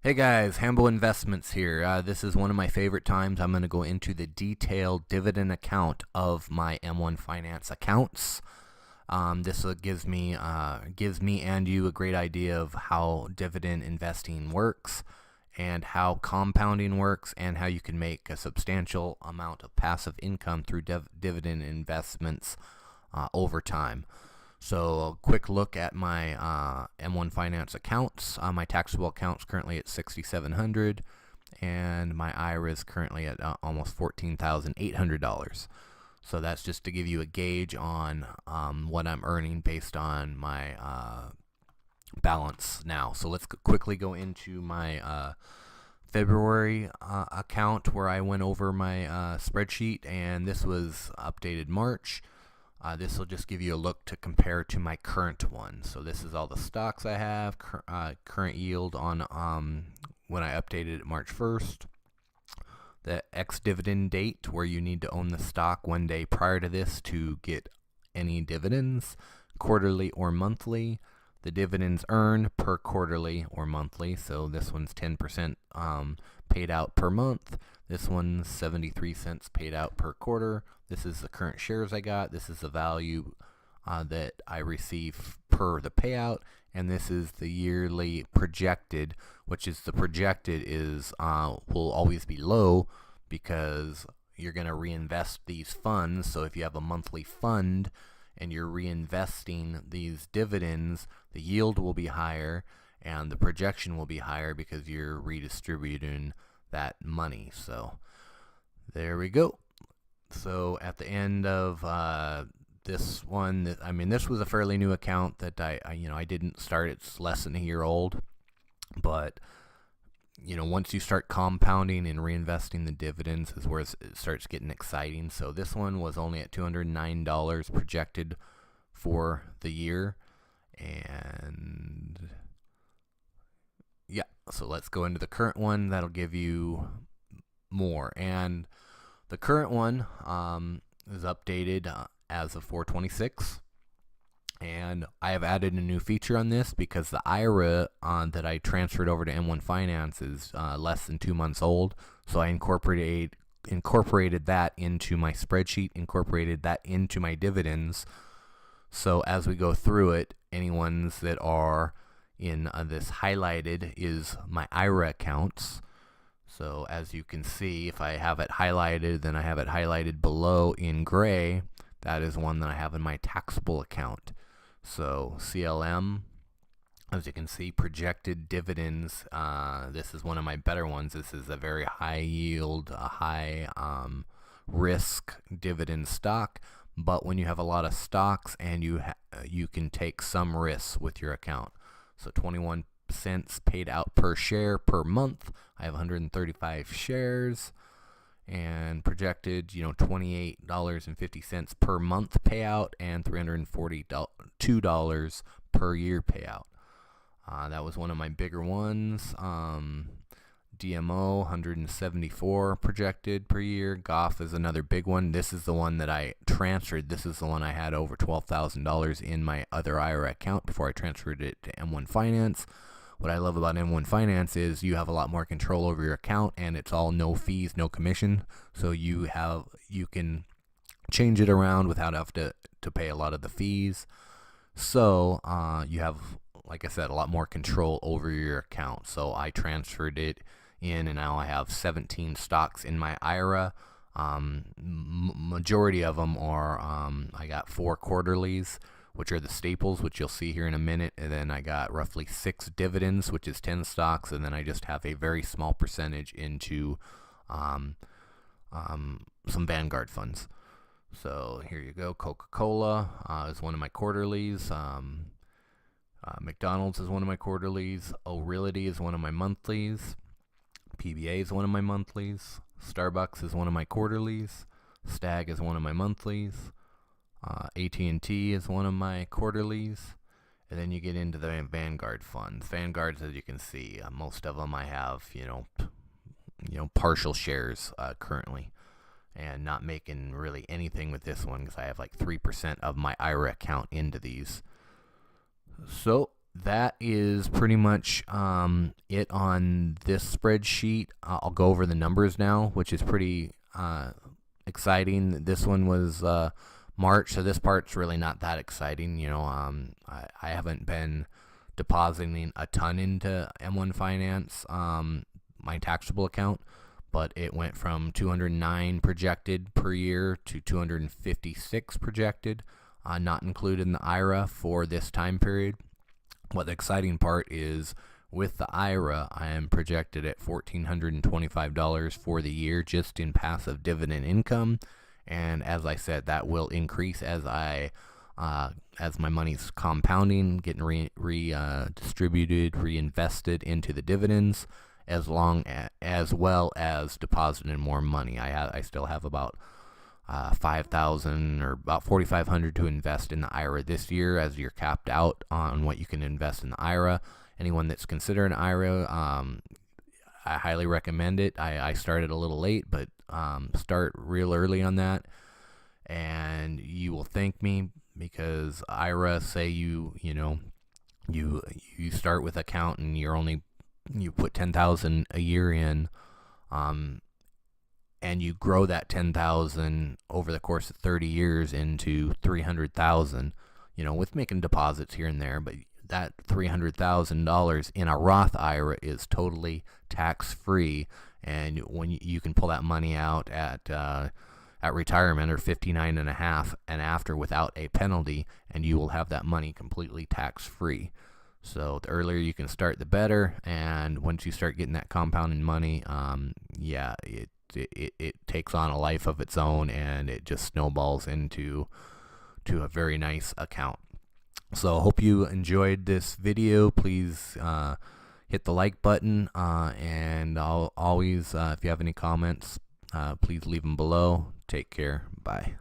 Hey guys, Hambo Investments here. This is one of my favorite times. I'm going to go into the detailed dividend account of my M1 Finance accounts. This gives me and you a great idea of how dividend investing works and how compounding works and how you can make a substantial amount of passive income through dividend investments over time. So a quick look at my M1 Finance accounts. My taxable account's currently at $6,700, and my IRA is currently at almost $14,800. So that's just to give you a gauge on what I'm earning based on my balance now. So let's quickly go into my February account where I went over my spreadsheet, and this was updated March. This will just give you a look to compare to my current one. So this is all the stocks I have, current yield on when I updated it March 1st. The ex-dividend date, where you need to own the stock one day prior to this to get any dividends, quarterly or monthly. The dividends earned per quarterly or monthly. So this one's 10% paid out per month. This one's 73 cents paid out per quarter. This is the current shares I got. This is the value that I receive per the payout. And this is the yearly projected, which is the projected is will always be low because you're going to reinvest these funds. So if you have a monthly fund and you're reinvesting these dividends, the yield will be higher and the projection will be higher because you're redistributing that money. So there we go. So at the end of this one, I mean, this was a fairly new account that I didn't start. It's less than a year old, but once you start compounding and reinvesting the dividends is where it starts getting exciting. So this one was only at $209 projected for the year, and yeah. So let's go into the current one. That'll give you more. And the current one is updated as of 4/26, and I have added a new feature on this because the IRA that I transferred over to M1 Finance is less than 2 months old. So I incorporated that into my spreadsheet, incorporated that into my dividends. So as we go through it, any ones that are in this highlighted is my IRA accounts. So as you can see, if I have it highlighted, then I have it highlighted below in gray. That is one that I have in my taxable account. So CLM, as you can see, projected dividends. This is one of my better ones. This is a very high yield, a high risk dividend stock. But when you have a lot of stocks and you can take some risks with your account. So 21 cents paid out per share per month. I have 135 shares and projected, $28.50 per month payout and $342 per year payout. That was one of my bigger ones. DMO 174 projected per year. Goff is another big one. This is the one that I transferred. This is the one I had over $12,000 in my other IRA account before I transferred it to M1 Finance. What I love about M1 Finance is you have a lot more control over your account, and it's all no fees, no commission. So you can change it around without having to pay a lot of the fees. So you have, like I said, a lot more control over your account. So I transferred it in, and now I have 17 stocks in my IRA. Majority of them are I got 4 quarterlies, which are the staples, which you'll see here in a minute, and then I got roughly 6 dividends, which is 10 stocks, and then I just have a very small percentage into some Vanguard funds. So here you go. Coca-Cola is one of my quarterlies. McDonald's is one of my quarterlies. O'Reilly is one of my monthlies. PBA is one of my monthlies. Starbucks is one of my quarterlies. Stag is one of my monthlies. AT&T is one of my quarterlies. And then you get into the Vanguard funds. Vanguards, as you can see, most of them I have, partial shares currently, and not making really anything with this one because I have like 3% of my IRA account into these. So that is pretty much it on this spreadsheet. I'll go over the numbers now, which is pretty exciting. This one was March, so this part's really not that exciting. I haven't been depositing a ton into M1 Finance, my taxable account, but it went from 209 projected per year to 256 projected, not included in the IRA for this time period. What the exciting part is, with the IRA, I am projected at $1,425 for the year just in passive dividend income, and as I said, that will increase as my money's compounding, getting redistributed, reinvested into the dividends, as well as depositing more money. I still have about $5,000 or about $4,500 to invest in the IRA this year, as you're capped out on what you can invest in the IRA. Anyone that's considering IRA, I highly recommend it. I started a little late, but start real early on that, and you will thank me, because IRA, say you start with account and you put $10,000 a year in, and you grow that $10,000 over the course of 30 years into $300,000, with making deposits here and there, but that $300,000 in a Roth IRA is totally tax-free, and when you can pull that money out at retirement, or 59.5 and after, without a penalty, and you will have that money completely tax-free. So the earlier you can start, the better. And once you start getting that compounding money, it takes on a life of its own, and it just snowballs into a very nice account. So I hope you enjoyed this video. Please hit the like button, and I'll always, if you have any comments, please leave them below. Take care. Bye.